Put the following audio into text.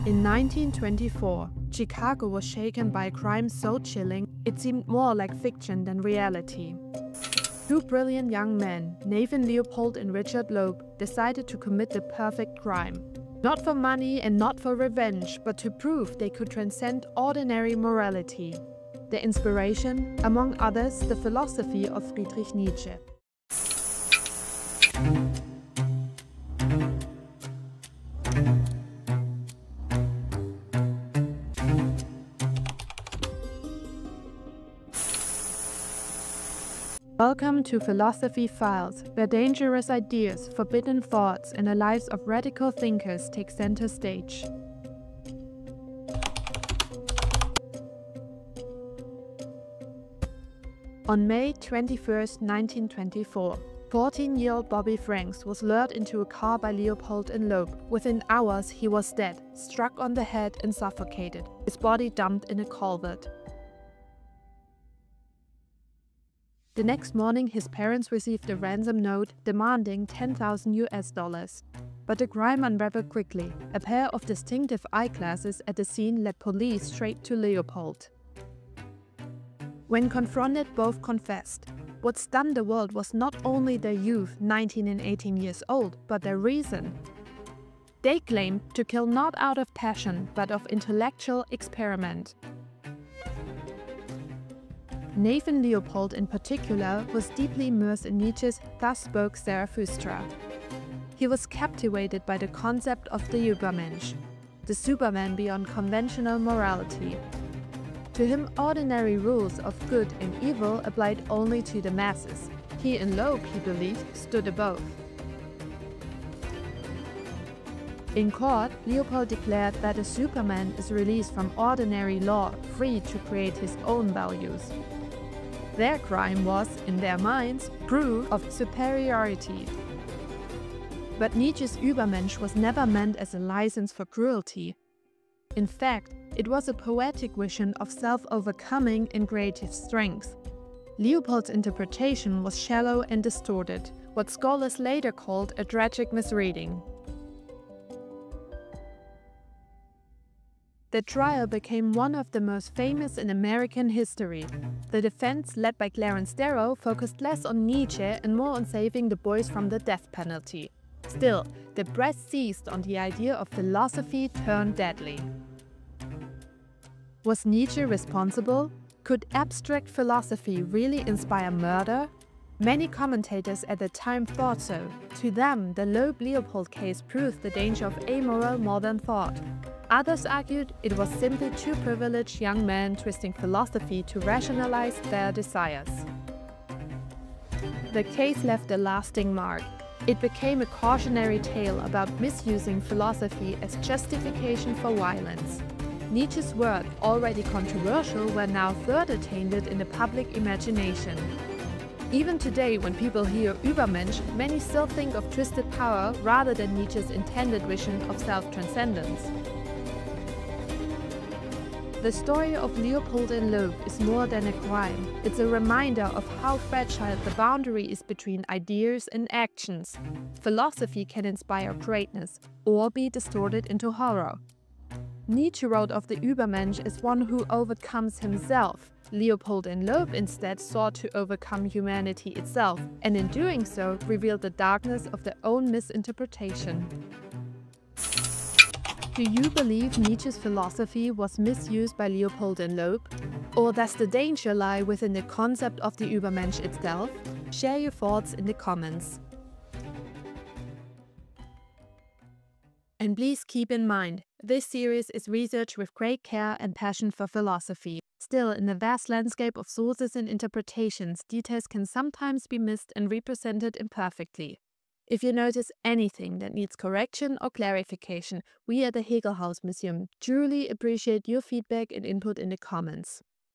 In 1924, Chicago was shaken by a crime so chilling it seemed more like fiction than reality. Two brilliant young men, Leopold and Richard Loeb, decided to commit the perfect crime. Not for money and not for revenge, but to prove they could transcend ordinary morality. Their inspiration, among others, the philosophy of Friedrich Nietzsche. Welcome to Philosophy Files, where dangerous ideas, forbidden thoughts, and the lives of radical thinkers take center stage. On May 21, 1924, 14-year-old Bobby Franks was lured into a car by Leopold and Loeb. Within hours, he was dead, struck on the head and suffocated, his body dumped in a culvert. The next morning, his parents received a ransom note demanding $10,000. But the crime unraveled quickly. A pair of distinctive eyeglasses at the scene led police straight to Leopold. When confronted, both confessed. What stunned the world was not only their youth, 19 and 18 years old, but their reason. They claimed to kill not out of passion, but of intellectual experiment. Leopold in particular was deeply immersed in Nietzsche's "Thus spoke Zarathustra." He was captivated by the concept of the Übermensch, the Superman beyond conventional morality. To him, ordinary rules of good and evil applied only to the masses. He and Loeb, he believed, stood above. In court, Leopold declared that a Superman is released from ordinary law, free to create his own values. Their crime was, in their minds, proof of superiority. But Nietzsche's Übermensch was never meant as a license for cruelty. In fact, it was a poetic vision of self-overcoming and creative strength. Leopold's interpretation was shallow and distorted, what scholars later called a tragic misreading. The trial became one of the most famous in American history. The defense, led by Clarence Darrow, focused less on Nietzsche and more on saving the boys from the death penalty. Still, the press seized on the idea of philosophy turned deadly. Was Nietzsche responsible? Could abstract philosophy really inspire murder? Many commentators at the time thought so. To them, the Loeb-Leopold case proved the danger of amoral modern thought. Others argued it was simply two privileged young men twisting philosophy to rationalize their desires. The case left a lasting mark. It became a cautionary tale about misusing philosophy as justification for violence. Nietzsche's words, already controversial, were now further tainted in the public imagination. Even today, when people hear Übermensch, many still think of twisted power rather than Nietzsche's intended vision of self-transcendence. The story of Leopold and Loeb is more than a crime. It's a reminder of how fragile the boundary is between ideas and actions. Philosophy can inspire greatness or be distorted into horror. Nietzsche wrote of the Übermensch as one who overcomes himself. Leopold and Loeb instead sought to overcome humanity itself, and in doing so revealed the darkness of their own misinterpretation. Do you believe Nietzsche's philosophy was misused by Leopold and Loeb? Or does the danger lie within the concept of the Übermensch itself? Share your thoughts in the comments. And please keep in mind, this series is researched with great care and passion for philosophy. Still, in the vast landscape of sources and interpretations, details can sometimes be missed and represented imperfectly. If you notice anything that needs correction or clarification, we at the Hegel-Haus Museum truly appreciate your feedback and input in the comments.